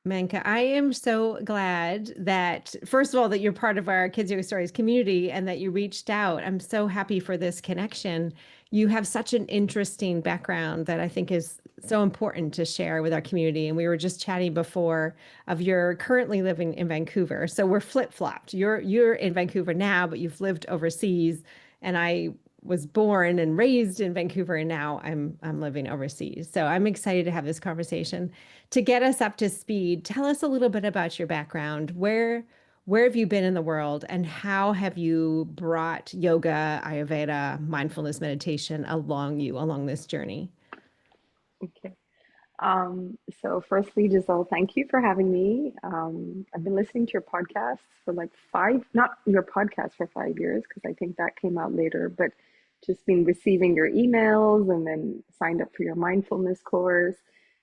Menka, I am so glad that, first of all, that you're part of our Kids Yoga Stories community and that you reached out. I'm so happy for this connection. You have such an interesting background that I think is so important to share with our community. And we were just chatting before of you're currently living in Vancouver. So we're flip-flopped. You're in Vancouver now, but you've lived overseas. And I was born and raised in Vancouver, and now I'm living overseas. So I'm excited to have this conversation. To get us up to speed, tell us a little bit about your background. Where have you been in the world, and how have you brought yoga, Ayurveda, mindfulness meditation along this journey? Okay. So firstly, Giselle, thank you for having me. I've been listening to your podcasts for like not your podcast for 5 years, because I think that came out later, but just been receiving your emails and then signed up for your mindfulness course.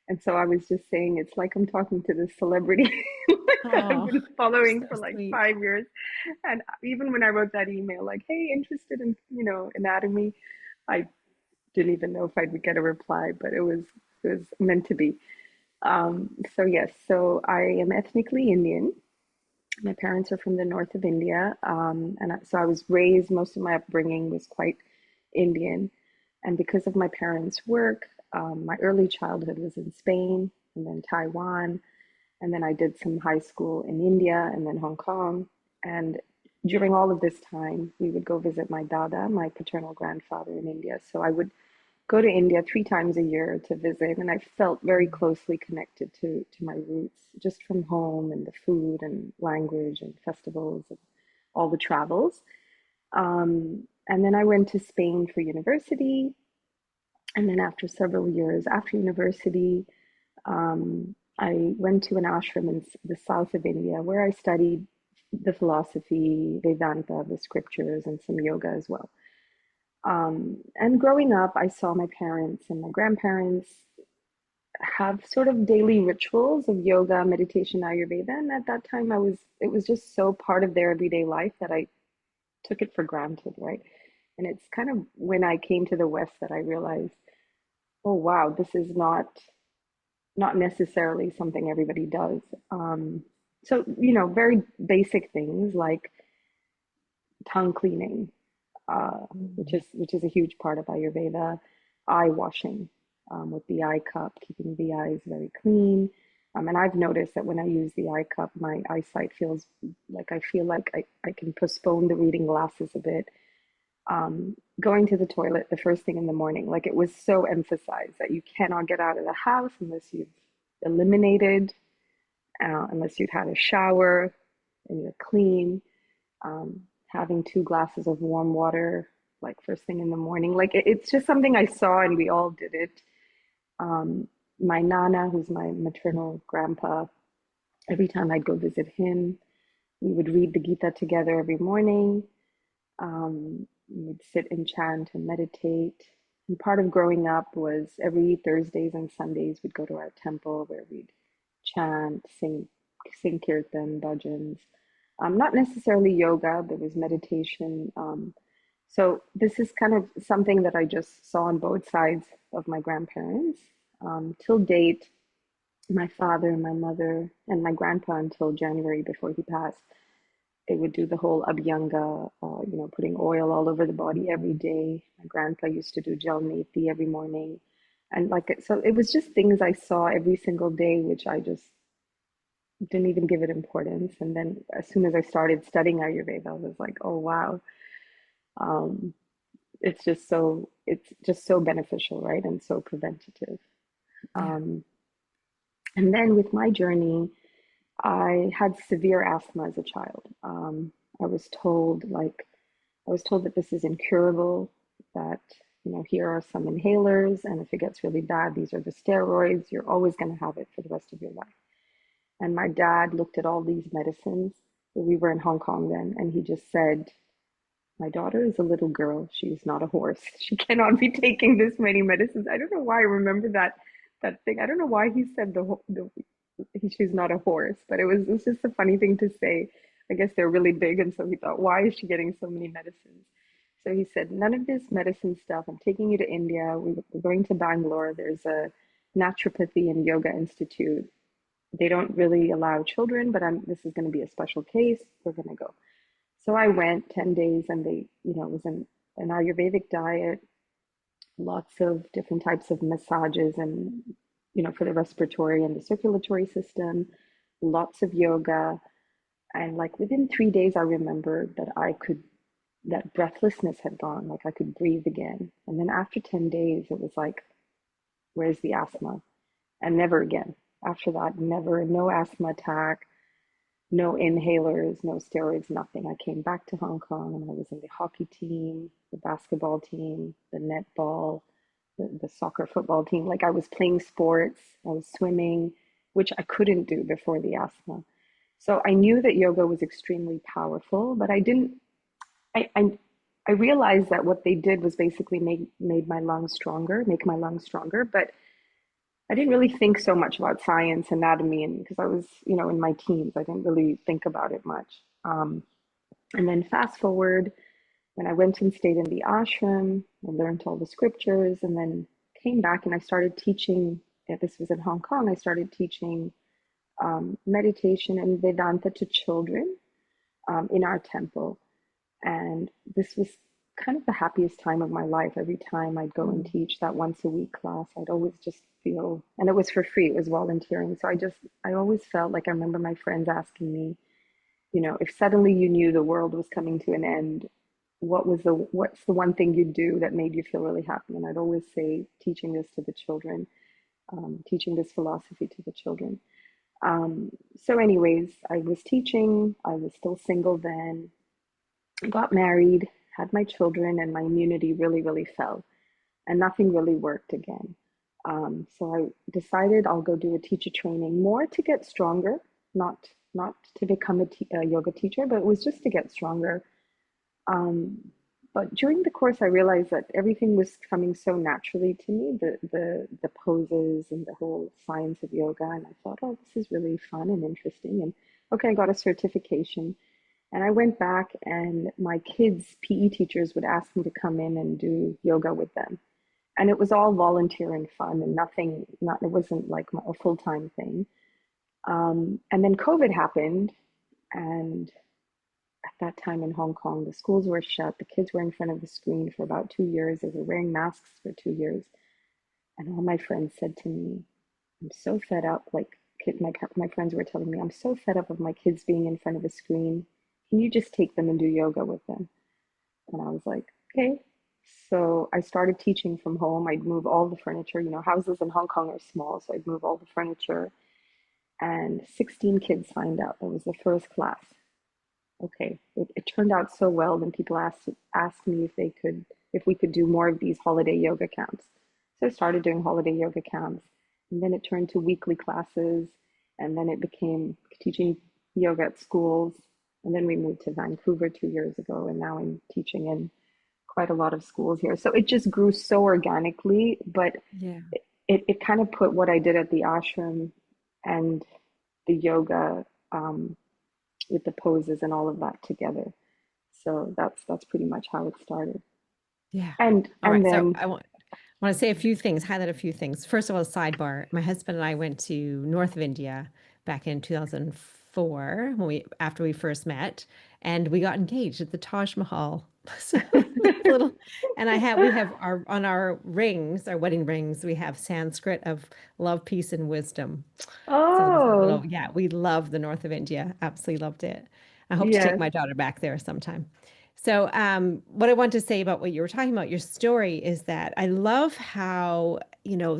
And so I was just saying, it's like I'm talking to this celebrity that I've Oh, been you're following so for like sweet. 5 years. And even when I wrote that email, like, hey, interested in, anatomy, I didn't even know if I would get a reply, but it was meant to be. So yes, so I am ethnically Indian. My parents are from the north of India, so I was raised. Most of my upbringing was quite Indian, and because of my parents' work, my early childhood was in Spain and then Taiwan, and then I did some high school in India and then Hong Kong. And during all of this time, we would go visit my dada, my paternal grandfather in India. So I would go to India 3 times a year to visit, and I felt very closely connected to my roots, just from home and the food and language and festivals and all the travels. And then I went to Spain for university, and then after several years after university, I went to an ashram in the south of India where I studied the philosophy, Vedanta, the scriptures, and some yoga as well. And growing up, I saw my parents and my grandparents have sort of daily rituals of yoga, meditation, Ayurveda. And at that time, it was just so part of their everyday life that I took it for granted, right? And it's kind of when I came to the West that I realized, oh wow, this is not necessarily something everybody does. So, very basic things like tongue cleaning, which is a huge part of Ayurveda, eye washing with the eye cup, keeping the eyes very clean. And I've noticed that when I use the eye cup, my eyesight feels like I can postpone the reading glasses a bit. Going to the toilet the first thing in the morning, like it was so emphasized that you cannot get out of the house unless you've eliminated, unless you've had a shower and you're clean. Having 2 glasses of warm water, like first thing in the morning. Like it's just something I saw and we all did it. Um, my Nana, who's my maternal grandpa, every time I'd go visit him, we would read the Gita together every morning. We'd sit and chant and meditate. And part of growing up was every Thursdays and Sundays we'd go to our temple where we'd chant, sing kirtan, bhajans. Not necessarily yoga, there was meditation. So this is kind of something that I just saw on both sides of my grandparents. Till date, my father, my mother, and my grandpa until January before he passed, they would do the whole abhyanga, putting oil all over the body every day. My grandpa used to do gel nethi every morning. And so it was just things I saw every single day, which I just didn't even give it importance. And then as soon as I started studying Ayurveda, I was like, oh wow, um, it's just so beneficial, right? And so preventative. Yeah. Um, and then with my journey, I had severe asthma as a child. I was told I was told that this is incurable, that here are some inhalers, and if it gets really bad, these are the steroids. You're always going to have it for the rest of your life. And my dad looked at all these medicines. We were in Hong Kong then, and he just said, my daughter is a little girl. She's not a horse. She cannot be taking this many medicines. I don't know why I remember that thing. I don't know why he said she's not a horse, but it's just a funny thing to say. I guess they're really big, and so he thought, why is she getting so many medicines? So he said, none of this medicine stuff. I'm taking you to India. We're going to Bangalore. There's a naturopathy and yoga institute. They don't really allow children, but this is going to be a special case. We're going to go. So I went 10 days and it was an Ayurvedic diet, lots of different types of massages and, for the respiratory and the circulatory system, lots of yoga. And like within 3 days, I remembered that breathlessness had gone, like I could breathe again. And then after 10 days, it was like, where's the asthma? And never again. After that, never, no asthma attack, no inhalers, no steroids, nothing. I came back to Hong Kong and I was in the hockey team, the basketball team, the netball, the soccer football team. Like I was playing sports, I was swimming, which I couldn't do before the asthma. So I knew that yoga was extremely powerful, but I didn't, I realized that what they did was basically made my lungs stronger, make my lungs stronger, but I didn't really think so much about science, anatomy, and because I was, in my teens, I didn't really think about it much. And then fast forward, when I went and stayed in the ashram, I learned all the scriptures, and then came back and I started teaching. This was in Hong Kong. I started teaching meditation and Vedanta to children in our temple. And this was kind of the happiest time of my life. Every time I'd go and Mm. teach that once a week class, I'd always just feel, and it was for free, it was volunteering. So I always felt like I remember my friends asking me, if suddenly you knew the world was coming to an end, what's the one thing you'd do that made you feel really happy? And I'd always say, teaching this to the children, teaching this philosophy to the children. So, anyways, I was teaching, I was still single then, got married, had my children, and my immunity really, really fell, and nothing really worked again. So I decided I'll go do a teacher training, more to get stronger, not to become a yoga teacher, but it was just to get stronger. Um, but during the course, I realized that everything was coming so naturally to me, the poses and the whole science of yoga, and I thought, oh, this is really fun and interesting. And okay, I got a certification. And I went back, and my kids' PE teachers would ask me to come in and do yoga with them. And it was all volunteer and fun, and it wasn't like a full-time thing. And then COVID happened, and at that time in Hong Kong, the schools were shut. The kids were in front of the screen for about 2 years. They were wearing masks for 2 years. And all my friends said to me, I'm so fed up. Like my friends were telling me, I'm so fed up of my kids being in front of a screen. Can you just take them and do yoga with them? And I was like, okay. So I started teaching from home. I'd move all the furniture. Houses in Hong Kong are small, so I'd move all the furniture. And 16 kids signed up. It was the first class. Okay, it turned out so well. Then people asked me if we could do more of these holiday yoga camps. So I started doing holiday yoga camps, and then it turned to weekly classes, and then it became teaching yoga at schools. And then we moved to Vancouver 2 years ago, and now I'm teaching in quite a lot of schools here. So it just grew so organically, but Yeah. it kind of put what I did at the ashram and the yoga, with the poses and all of that together. So that's pretty much how it started. Yeah. And All and right. So then I want to say a few things, highlight a few things. First of all, sidebar. My husband and I went to north of India back in 2004 after we first met, and we got engaged at the Taj Mahal. So little, and we have on our rings, our wedding rings, we have Sanskrit of love, peace, and wisdom. So there was a oh little, yeah, we love the north of India. Absolutely loved it. I hope to take yes. my daughter back there sometime. So, what I want to say about what you were talking about, your story, is that I love how,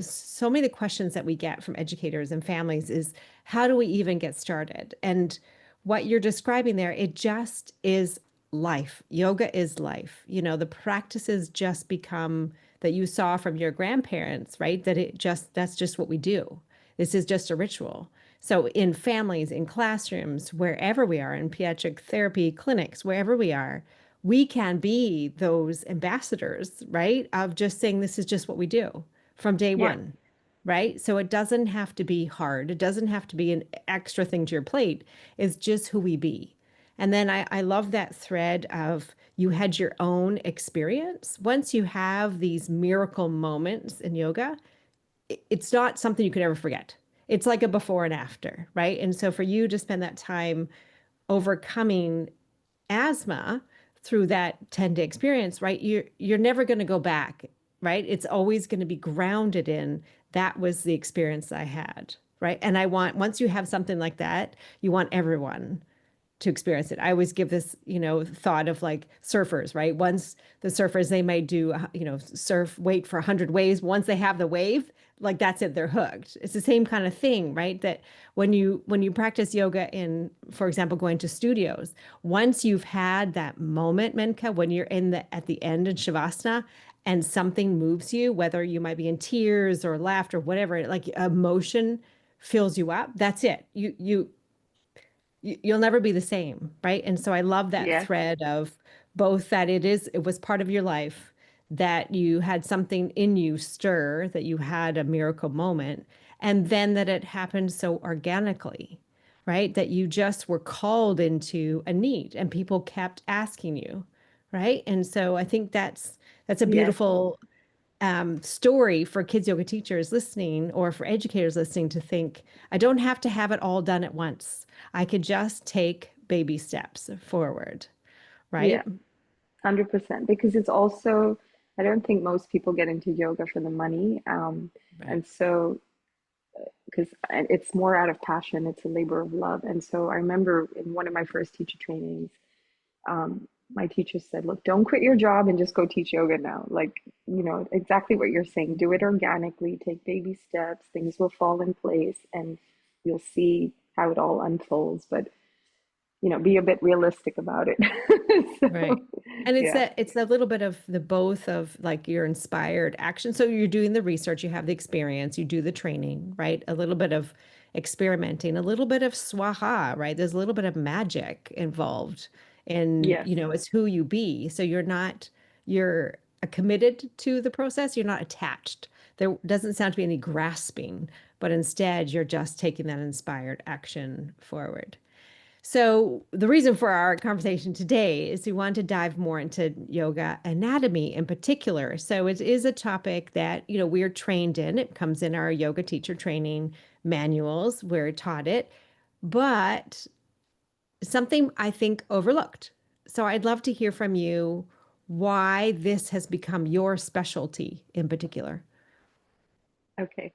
so many of the questions that we get from educators and families is how do we even get started? And what you're describing there, it just is life. Yoga is life. The practices just become that you saw from your grandparents, right? That's just what we do. This is just a ritual. So in families, in classrooms, wherever we are, in pediatric therapy clinics, wherever we can be those ambassadors, right? Of just saying this is just what we do from day Yeah. one, right? So it doesn't have to be hard. It doesn't have to be an extra thing to your plate. It's just who we be. And then I love that thread of you had your own experience. Once you have these miracle moments in yoga, it's not something you can ever forget. It's like a before and after, right? And so for you to spend that time overcoming asthma through that 10-day experience, right? You're never going to go back, right? It's always going to be grounded in that was the experience I had, right? And I want once you have something like that, you want everyone to experience it. I always give this, thought of like surfers, right? Once the surfers, they might do, surf, wait for 100 waves. Once they have the wave, like that's it, they're hooked. It's the same kind of thing, right? That when you practice yoga in, for example, going to studios, once you've had that moment, Menka, when you're in the at the end in Shavasana and something moves you, whether you might be in tears or laughter, whatever, like emotion fills you up, that's it. You'll never be the same, right? And so I love that Yes, thread of both that it was part of your life, that you had something in you stir, that you had a miracle moment, and then that it happened so organically, right? That you just were called into a need and people kept asking you, right? And so I think that's a yes, beautiful story for kids yoga teachers listening or for educators listening to think, I don't have to have it all done at once. I could just take baby steps forward, yeah, right? 100%. Because it's also, I don't think most people get into yoga for the money. Right. And so, because it's more out of passion, it's a labor of love. And so I remember in one of my first teacher trainings, my teacher said, look, don't quit your job and just go teach yoga now. Like, exactly what you're saying. Do it organically, take baby steps, things will fall in place, and you'll see how it all unfolds. But, be a bit realistic about it. Right. So, And yeah, it's a little bit of the both of like your inspired action. So you're doing the research, you have the experience, you do the training, right? A little bit of experimenting, a little bit of swaha, right? There's a little bit of magic involved in, yes, it's who you be. So you're committed to the process, you're not attached. There doesn't sound to be any grasping, but instead you're just taking that inspired action forward. So, the reason for our conversation today is we want to dive more into yoga anatomy in particular. So, it is a topic that, we're trained in. It comes in our yoga teacher training manuals. We're taught it, but something I think overlooked. So, I'd love to hear from you why this has become your specialty in particular. okay.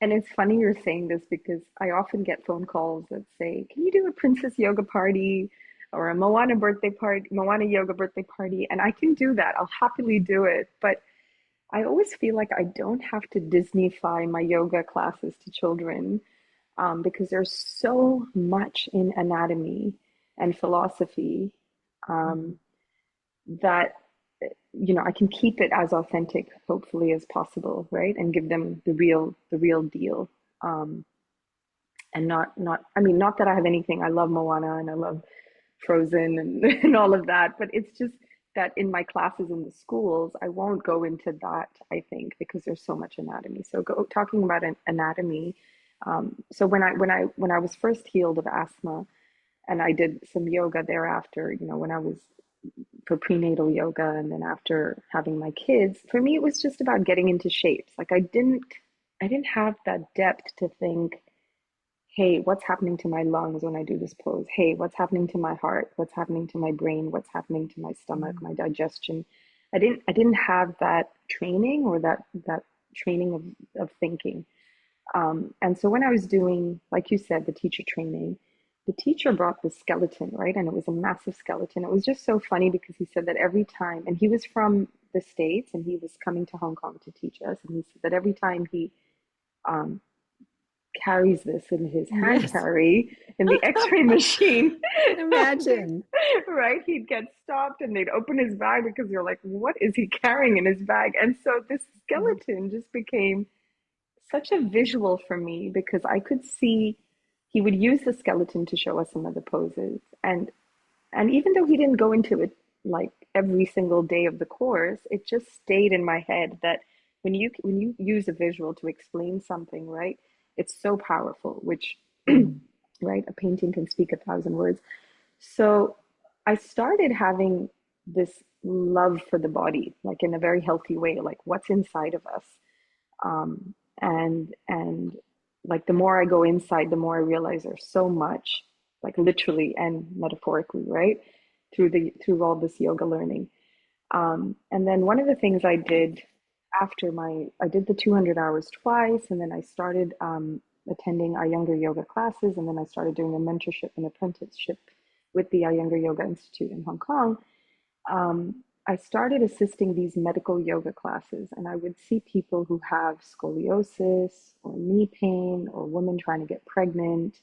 And it's funny you're saying this because I often get phone calls that say, "Can you do a princess yoga party or a Moana birthday party, Moana yoga birthday party?" And I can do that. I'll happily do it. But I always feel like I don't have to Disneyfy my yoga classes to children, because there's so much in anatomy and philosophy, Mhm. um, that I can keep it as authentic, hopefully, as possible, right? And give them the real deal. Um, and not I mean, not that I have anything. I love Moana and I love Frozen and, and all of that, but it's just that in my classes in the schools, I won't go into that, I think, because there's so much anatomy. So talking about an anatomy. So when I was first healed of asthma, and I did some yoga thereafter, when I was for prenatal yoga and then after having my kids, for me it was just about getting into shapes. Like I didn't have that depth to think, hey, what's happening to my lungs when I do this pose? Hey, what's happening to my heart? What's happening to my brain? What's happening to my stomach, my digestion? I didn't have that training or that training of thinking. And so when I was doing, like you said, the teacher training, the teacher brought the skeleton, right? And it was a massive skeleton. It was just so funny because he said that every time, and he was from the States and he was coming to Hong Kong to teach us. And he said that every time he um, carries this in his hand Yes. carry in the x-ray machine, I can imagine. right, he'd get stopped and they'd open his bag because you're like, what is he carrying in his bag? And so this skeleton just became such a visual for me because I could see he would use the skeleton to show us some of the poses. And even though he didn't go into it like every single day of the course, it just stayed in my head that when you use a visual to explain something, right, it's so powerful, which Mhm. right, a painting can speak 1,000 words. So I started having this love for the body, like in a very healthy way, like what's inside of us. And like the more I go inside, the more I realize there's so much, like literally and metaphorically, right? Through all this yoga learning. And then one of the things I did after I did the 200 hours twice, and then I started attending our younger yoga classes, and then I started doing a mentorship and apprenticeship with the Younger Yoga Institute in Hong Kong. I started assisting these medical yoga classes, and I would see people who have scoliosis or knee pain, or women trying to get pregnant,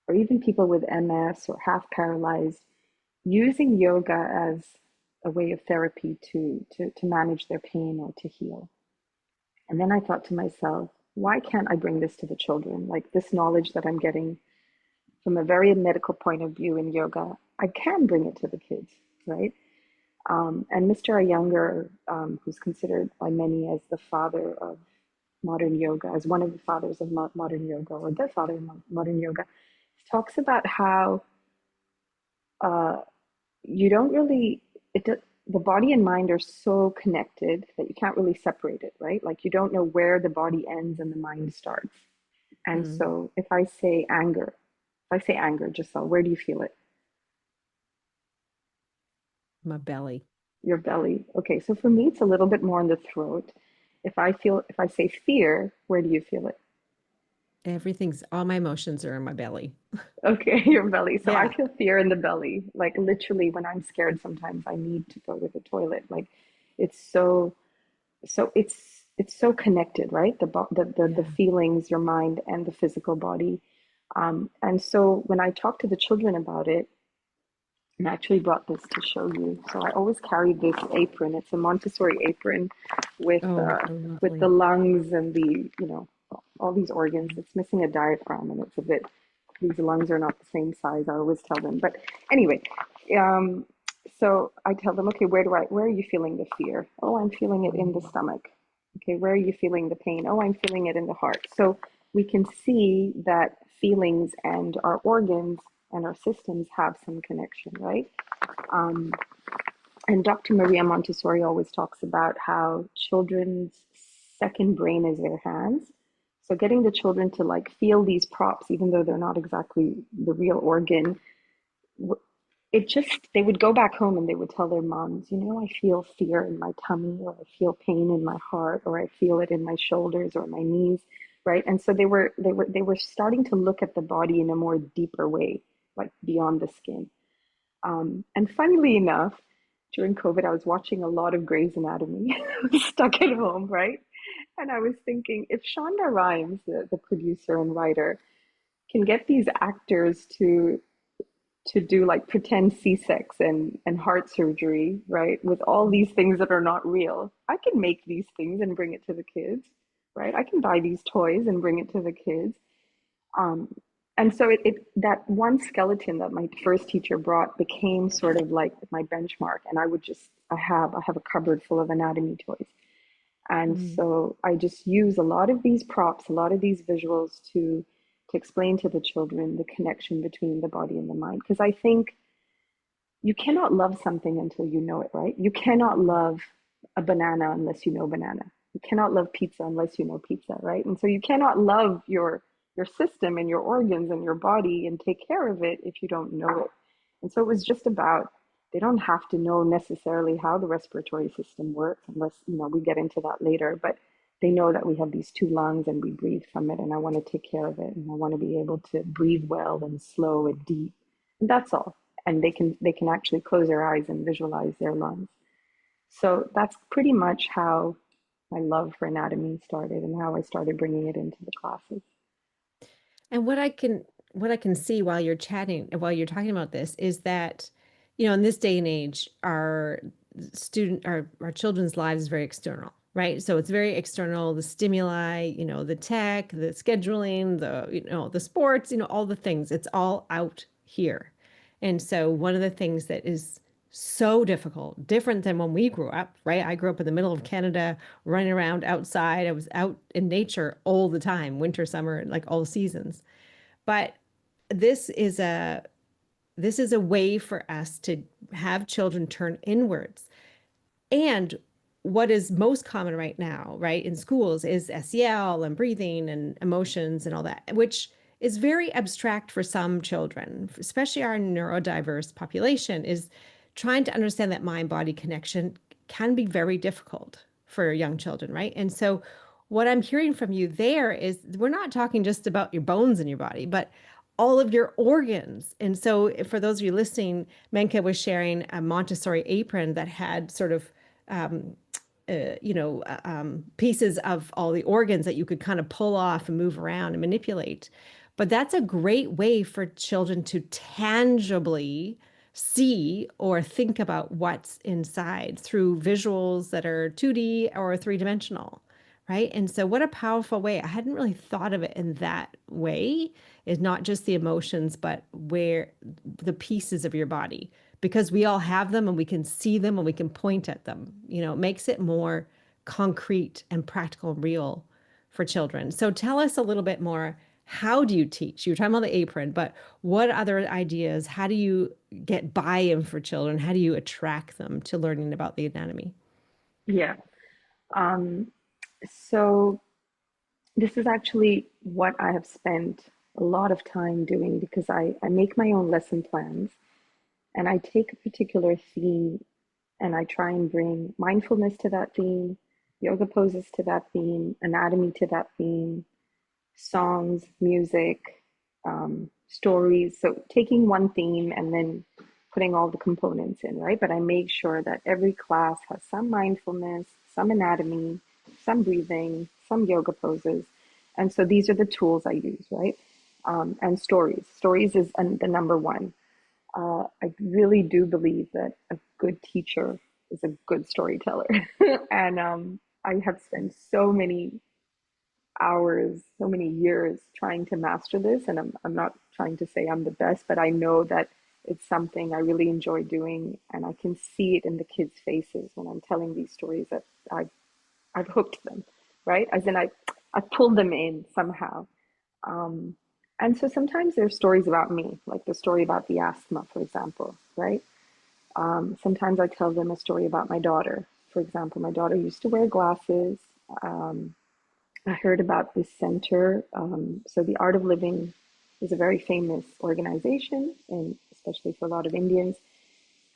or even people with MS or half paralyzed, using yoga as a way of therapy to manage their pain or to heal. And then I thought to myself, why can't I bring this to the children? Like this knowledge that I'm getting from a very medical point of view in yoga, I can bring it to the kids, right? And Mr. Iyengar, who's considered by many as the father of modern yoga, as one of the fathers of modern yoga, or the father of modern yoga, talks about how uh, you don't really, the body and mind are so connected that you can't really separate it, right? Like you don't know where the body ends and the mind starts. And Mm, so if I say anger, Giselle, where do you feel it? my belly. Your belly. Okay, so for me, it's a little bit more in the throat. If I say fear, where do you feel it? All my emotions are in my belly. Okay, your belly. So I Yeah. feel fear in the belly. Like literally, when I'm scared, sometimes I need to go to the toilet. Like it's it's so connected, right? The Yeah. feelings, your mind, and the physical body. And so when I talk to the children about it, and I actually brought this to show you. So I always carry this apron. It's a Montessori apron Oh, with the lovely. lungs and all these organs. It's missing a diaphragm, and it's a bit. These lungs are not the same size. I always tell them. But anyway, um, so I tell them, okay, where are you feeling the fear? Oh, I'm feeling it in the Mm, stomach. Okay, where are you feeling the pain? Oh, I'm feeling it in the heart. So we can see that feelings and our organs and our systems have some connection, right? Um, and Dr. Maria Montessori always talks about how children's second brain is their hands. So getting the children to like feel these props, even though they're not exactly the real organ, it just, they would go back home and they would tell their moms, I feel fear in my tummy, or I feel pain in my heart, or I feel it in my shoulders or my knees, right? And so they were starting to look at the body in a more deeper way, like beyond the skin. And funnily enough, during COVID, I was watching a lot of Grey's Anatomy. I was stuck at home, right? And I was thinking, if Shonda Rhimes, the producer and writer, can get these actors to do like pretend C-sex and heart surgery, right? With all these things that are not real. I can make these things and bring it to the kids, right? I can buy these toys and bring it to the kids. Um, and so that one skeleton that my first teacher brought became sort of like my benchmark. And I have a cupboard full of anatomy toys. And mm. so I just use a lot of these props, a lot of these visuals to explain to the children the connection between the body and the mind. Because I think you cannot love something until you know it, right? You cannot love a banana unless you know banana. You cannot love pizza unless you know pizza, right? And so you cannot love your system and your organs and your body and take care of it if you don't know it. And so it was just about, they don't have to know necessarily how the respiratory system works unless, we get into that later, but they know that we have these two lungs and we breathe from it, and I want to take care of it, and I want to be able to breathe well and slow and deep. And that's all. And they can actually close their eyes and visualize their lungs. So that's pretty much how my love for anatomy started and how I started bringing it into the classes. And what I can see while you're talking about this is that, in this day and age, our children's lives is very external, right? So it's very external, the stimuli, the tech, the scheduling, the sports, all the things. It's all out here. And so one of the things that is so different than when we grew up, right? I grew up in the middle of Canada, running around outside. I was out in nature all the time, winter, summer, like all seasons. But this is a this is a way for us to have children turn inwards. And what is most common right now, right, in schools is SEL and breathing and emotions and all that, which is very abstract for some children, especially our neurodiverse population, is trying to understand that mind-body connection can be very difficult for young children, right? And so what I'm hearing from you there is we're not talking just about your bones in your body, but all of your organs. And so for those of you listening, Menka was sharing a Montessori apron that had sort of um, pieces of all the organs that you could kind of pull off and move around and manipulate. But that's a great way for children to tangibly see or think about what's inside through visuals that are 2D or three-dimensional, right? And so, what a powerful way. I hadn't really thought of it in that way, is not just the emotions, but where the pieces of your body, because we all have them and we can see them and we can point at them. It makes it more concrete and practical and real for children. So tell us a little bit more. How do you teach? You were talking about the apron, but what other ideas? How do you get buy-in for children? How do you attract them to learning about the anatomy? Yeah. Um, so this is actually what I have spent a lot of time doing because I make my own lesson plans and I take a particular theme and I try and bring mindfulness to that theme, yoga poses to that theme, anatomy to that theme, songs, music, stories. So taking one theme and then putting all the components in, right? But I make sure that every class has some mindfulness, some anatomy, some breathing, some yoga poses. And so these are the tools I use, right? And stories. Stories is the number one. I really do believe that a good teacher is a good storyteller. And I have spent so many hours, so many years trying to master this. And I'm not trying to say I'm the best, but I know that it's something I really enjoy doing. And I can see it in the kids' faces when I'm telling these stories that I've hooked them, right? As in, I pulled them in somehow. Um, and so sometimes there's stories about me, like the story about the asthma, for example, right? Sometimes I tell them a story about my daughter. For example, my daughter used to wear glasses. Um, I heard about this center. So the Art of Living is a very famous organization, and especially for a lot of Indians.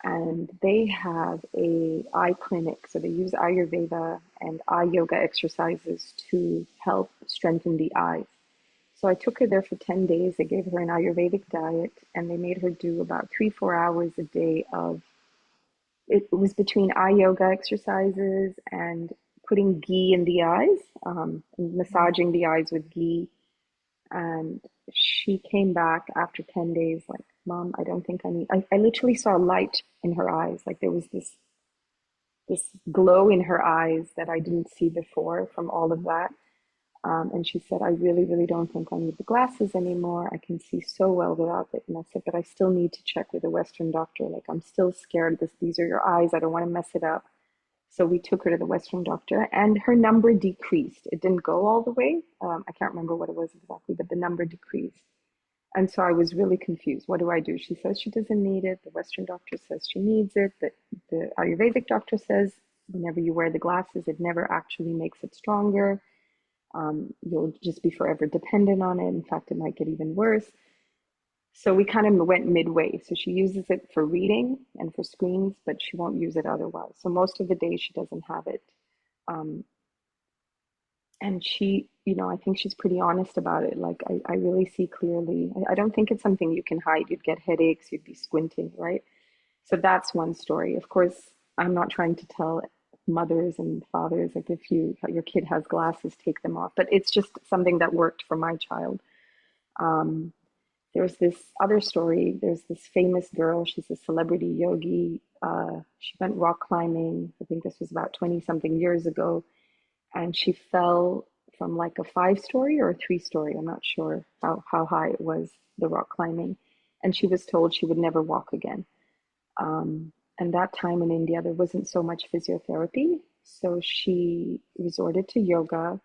And they have a eye clinic. So they use Ayurveda and eye yoga exercises to help strengthen the eyes. So I took her there for 10 days. They gave her an Ayurvedic diet and they made her do about 3, 4 hours a day of it was between eye yoga exercises and putting ghee in the eyes, massaging the eyes with ghee. And she came back after 10 days, like, Mom, I don't think I need, I literally saw light in her eyes. Like there was this glow in her eyes that I didn't see before from all of that. And she said, I really, really don't think I need the glasses anymore. I can see so well without it. And I said, but I still need to check with a Western doctor. Like, I'm still scared. These are your eyes. I don't want to mess it up. So we took her to the Western doctor and her number decreased. It didn't go all the way. I can't remember what it was exactly, but the number decreased. And so I was really confused. What do I do? She says she doesn't need it. The Western doctor says she needs it. The Ayurvedic doctor says whenever you wear the glasses, it never actually makes it stronger. You'll just be forever dependent on it. In fact, it might get even worse. So we kind of went midway. So she uses it for reading and for screens, but she won't use it otherwise. So most of the day she doesn't have it. Um, and she, I think she's pretty honest about it. Like, I really see clearly. I don't think it's something you can hide. You'd get headaches, you'd be squinting, right? So that's one story. Of course, I'm not trying to tell mothers and fathers, like, if your kid has glasses, take them off. But it's just something that worked for my child. Um, there's this other story. There's this famous girl. She's a celebrity yogi. She went rock climbing. I think this was about 20 something years ago. And she fell from like a 5 story or a 3 story. I'm not sure how high it was, the rock climbing. And she was told she would never walk again. And that time in India, there wasn't so much physiotherapy. So she resorted to yoga.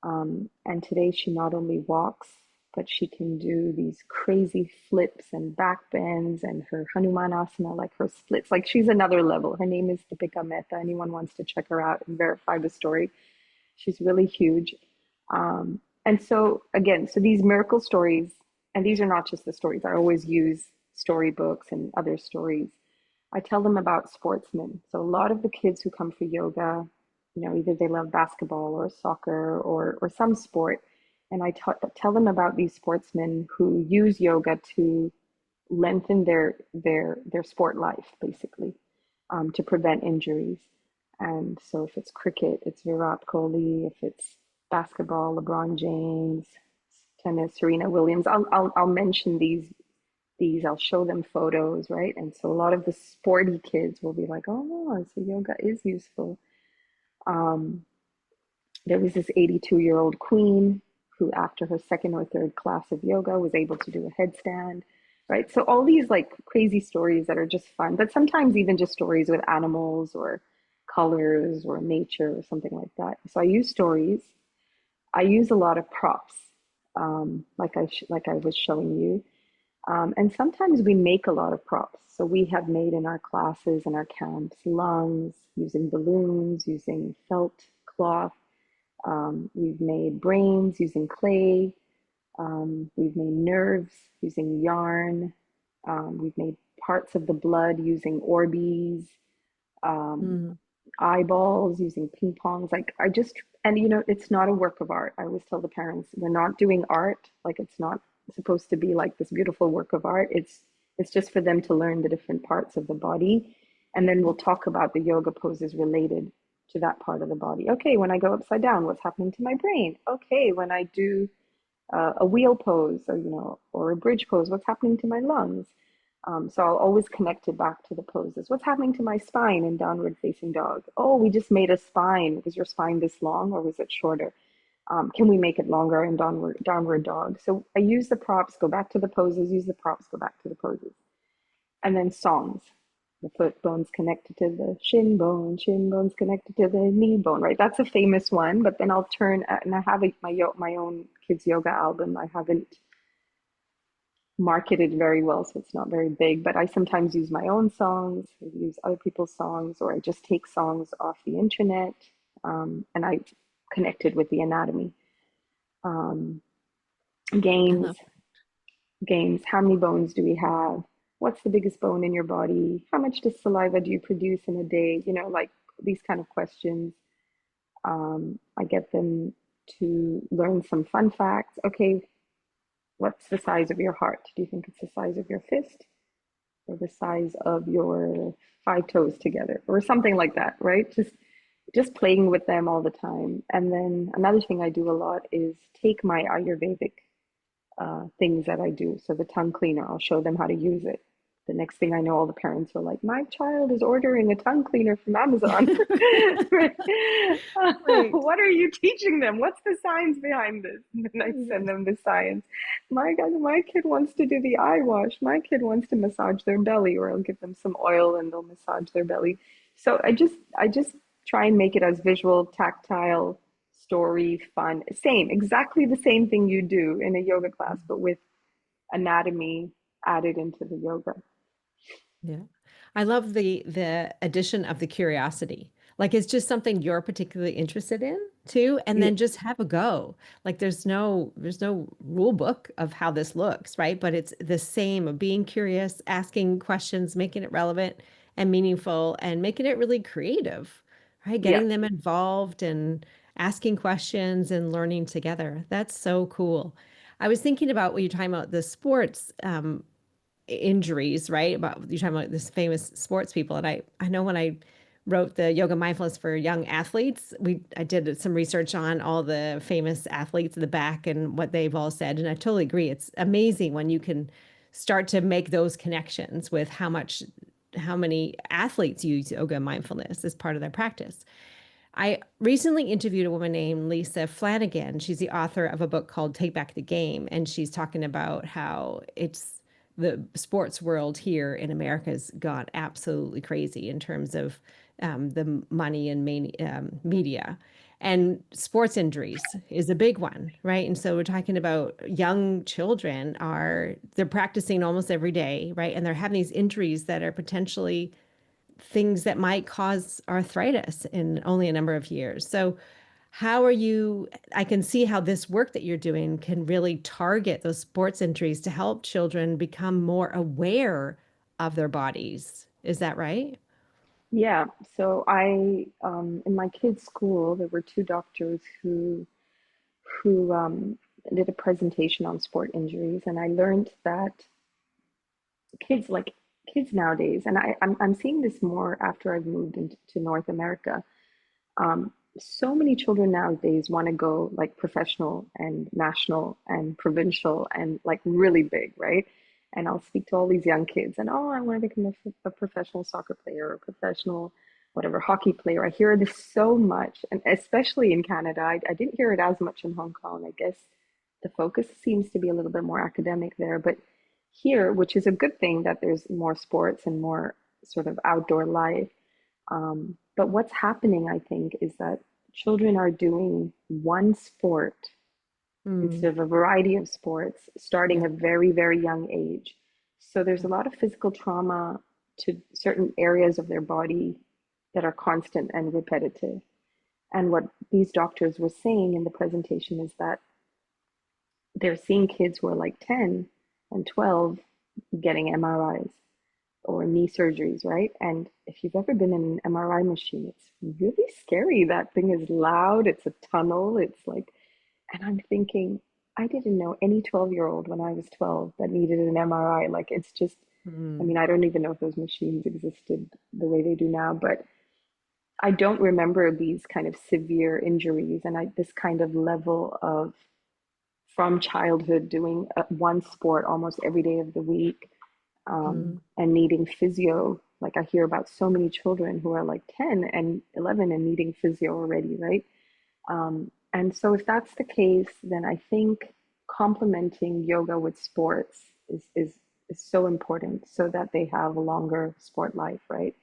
And today she not only walks but she can do these crazy flips and back bends and her Hanumanasana, like her splits. Like she's another level. Her name is Deepika Mehta. Anyone wants to check her out and verify the story. She's really huge. And so again, so these miracle stories, and these are not just the stories. I always use storybooks and other stories. I tell them about sportsmen. So a lot of the kids who come for yoga, either they love basketball or soccer or some sport, and I tell them about these sportsmen who use yoga to lengthen their sport life, basically, to prevent injuries. And so if it's cricket, it's Virat Kohli. If it's basketball, LeBron James. Tennis, Serena Williams. I'll mention these. I'll show them photos, right? And so a lot of the sporty kids will be like, "Oh, so yoga is useful." Um, there was this 82-year-old queen who, after her second or third class of yoga, was able to do a headstand, right? So all these like crazy stories that are just fun, but sometimes even just stories with animals or colors or nature or something like that. So I use stories. I use a lot of props, like I was showing you. And sometimes we make a lot of props. So we have made in our classes and our camps lungs using balloons, using felt cloth. We've made brains using clay. We've made nerves using yarn. We've made parts of the blood using Orbeez. Um, Mm. Eyeballs using ping pongs. Like I just, and it's not a work of art. I always tell the parents, we're not doing art. Like it's not supposed to be like this beautiful work of art. It's just for them to learn the different parts of the body. And then we'll talk about the yoga poses related to that part of the body. Okay, when I go upside down, what's happening to my brain? Okay, when I do a wheel pose or a bridge pose, what's happening to my lungs? So I'll always connect it back to the poses. What's happening to my spine in downward facing dog? Oh, we just made a spine. Was your spine this long or was it shorter? Can we make it longer in downward dog? So I use the props, go back to the poses, use the props, go back to the poses. And then songs. The foot bone's connected to the shin bone's connected to the knee bone, right? That's a famous one. But then I'll turn, and I have my own kids yoga album. I haven't marketed very well, so it's not very big, but I sometimes use my own songs, I use other people's songs, or I just take songs off the internet, and I connected with the anatomy. Um, I games, love games, how many bones do we have? What's the biggest bone in your body? How much does saliva do you produce in a day? Like these kind of questions. I get them to learn some fun facts. Okay, what's the size of your heart? Do you think it's the size of your fist? Or the size of your five toes together or something like that, right? Just playing with them all the time. And then another thing I do a lot is take my Ayurvedic things that I do. So the tongue cleaner, I'll show them how to use it. The next thing I know, all the parents are like, my child is ordering a tongue cleaner from Amazon. Right. What are you teaching them? What's the science behind this? And then I send them the science. My God, my kid wants to do the eye wash. My kid wants to massage their belly, or I'll give them some oil and they'll massage their belly. So I just try and make it as visual, tactile, story, fun. Exactly the same thing you do in a yoga class, but with anatomy added into the yoga. Yeah. I love the addition of the curiosity. Like it's just something you're particularly interested in too, and Yeah, then just have a go. Like there's no rule book of how this looks, right? But it's the same of being curious, asking questions, making it relevant and meaningful, and making it really creative, right? yeah, Getting them involved and asking questions and learning together. That's so cool. I was thinking about when you're talking about the sports. Injuries, right? About you're talking about this famous sports people. And I know when I wrote the yoga mindfulness for young athletes, I did some research on all the famous athletes in the back and what they've all said. And I totally agree. It's amazing when you can start to make those connections with how many athletes use yoga mindfulness as part of their practice. I recently interviewed a woman named Lisa Flanagan. She's the author of a book called Take Back the Game, and she's talking about how it's the sports world here in America has gone absolutely crazy in terms of the money and media. And sports injuries is a big one, right? And so we're talking about young children they're practicing almost every day, right? And they're having these injuries that are potentially things that might cause arthritis in only a number of years. So how are you, I can see how this work that you're doing can really target those sports injuries to help children become more aware of their bodies. Is that right? Yeah, so in my kids' school, there were two doctors who did a presentation on sport injuries, and I learned that kids like kids nowadays, and I'm seeing this more after I've moved into to North America. Um, so many children nowadays want to go like professional and national and provincial and like really big, right? And I'll speak to all these young kids and, oh, I want to become a professional soccer player or a professional, whatever, hockey player. I hear this so much, and especially in Canada. I didn't hear it as much in Hong Kong. I guess the focus seems to be a little bit more academic there. But here, which is a good thing that there's more sports and more sort of outdoor life, but what's happening, I think, is that children are doing one sport Mm, instead of a variety of sports starting yeah. at a very, very young age. So there's a lot of physical trauma to certain areas of their body that are constant and repetitive. And what these doctors were saying in the presentation is that they're seeing kids who are like 10 and 12 getting MRIs or knee surgeries, right? And if you've ever been in an MRI machine, it's really scary. That thing is loud, it's a tunnel, it's like, and I'm thinking, I didn't know any 12-year-old when I was 12 that needed an MRI. Like, it's just, I Mm, mean, I don't even know if those machines existed the way they do now, but I don't remember these kind of severe injuries and this kind of level of from childhood doing one sport almost every day of the week, mm, and needing physio. Like I hear about so many children who are like 10 and 11 and needing physio already, right? And so if that's the case, then I think complementing yoga with sports is so important so that they have a longer sport life, right?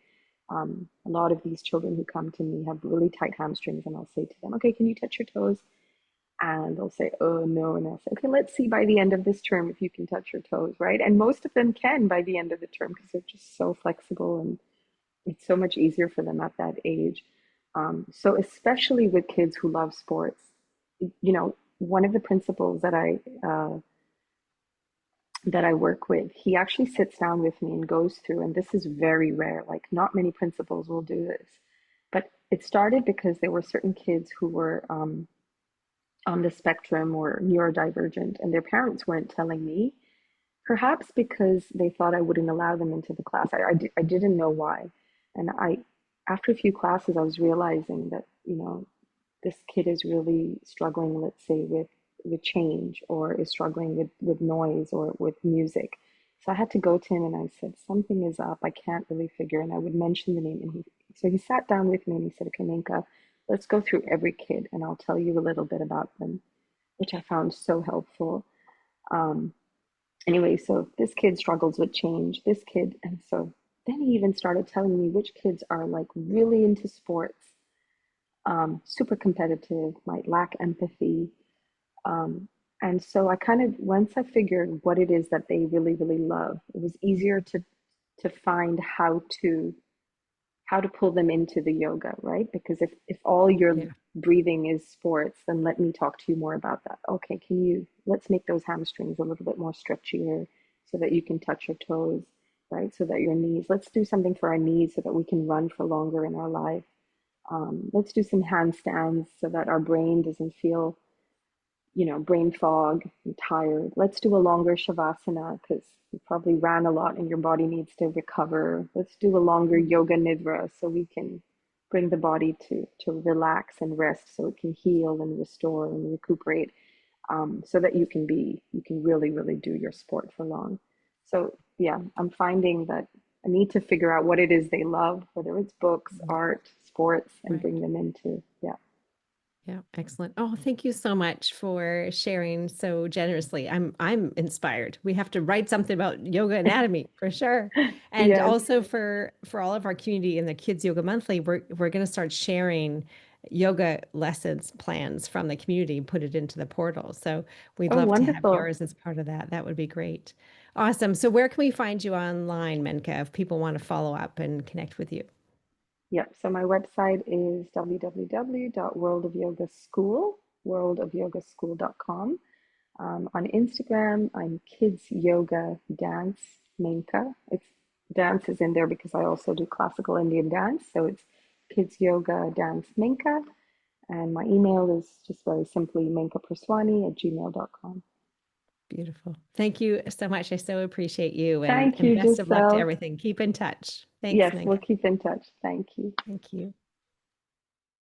A lot of these children who come to me have really tight hamstrings, and I'll say to them, okay, can you touch your toes? And they'll say, oh no. And I'll say, okay, let's see by the end of this term if you can touch your toes, right? And most of them can by the end of the term because they're just so flexible and it's so much easier for them at that age. So, especially with kids who love sports, one of the principals that I work with, he actually sits down with me and goes through, and this is very rare, like, not many principals will do this. But it started because there were certain kids who were on the spectrum or neurodivergent, and their parents weren't telling me, perhaps because they thought I wouldn't allow them into the class. I didn't know why. And after a few classes, I was realizing that, this kid is really struggling, let's say, with change or is struggling with noise or with music. So I had to go to him and I said, something is up. I can't really figure. And I would mention the name. And so he sat down with me and he said, okay, Menka, let's go through every kid and I'll tell you a little bit about them, which I found so helpful. Um, anyway, so this kid struggles with change. This kid, and so then he even started telling me which kids are like really into sports, super competitive, might lack empathy. Um, and so I kind of, once I figured what it is that they really, really love, it was easier to find how to pull them into the yoga, right? Because if all your yeah. breathing is sports, then let me talk to you more about that. Okay, let's make those hamstrings a little bit more stretchier so that you can touch your toes, right? So that your knees, let's do something for our knees so that we can run for longer in our life. Let's do some handstands so that our brain doesn't feel, brain fog and tired. Let's do a longer shavasana because you probably ran a lot and your body needs to recover. Let's do a longer yoga nidra so we can bring the body to relax and rest so it can heal and restore and recuperate, so that you can really, really do your sport for long. So yeah, I'm finding that I need to figure out what it is they love, whether it's books, Mhm. art, sports, and Right. bring them into, yeah. Yeah, excellent. Oh, thank you so much for sharing so generously. I'm inspired. We have to write something about yoga anatomy for sure. And Yes. also for all of our community in the Kids Yoga Monthly, we're going to start sharing yoga lessons plans from the community, put it into the portal. So we'd Oh, love to have wonderful. yours as part of that. That would be great. Awesome. So where can we find you online, Menka, if people want to follow up and connect with you? Yep. So my website is www.worldofyogaschool.com. On Instagram, I'm Kids Yoga Dance Menka. It's dance is in there because I also do classical Indian dance. So it's Kids Yoga Dance Menka. And my email is just very simply menkapurswaney@gmail.com. Beautiful. Thank you so much. I so appreciate you Thank and you, best of luck to Giselle. everything. Keep in touch. Thanks, Yes, we'll Menka. keep in touch. Thank you. Thank you.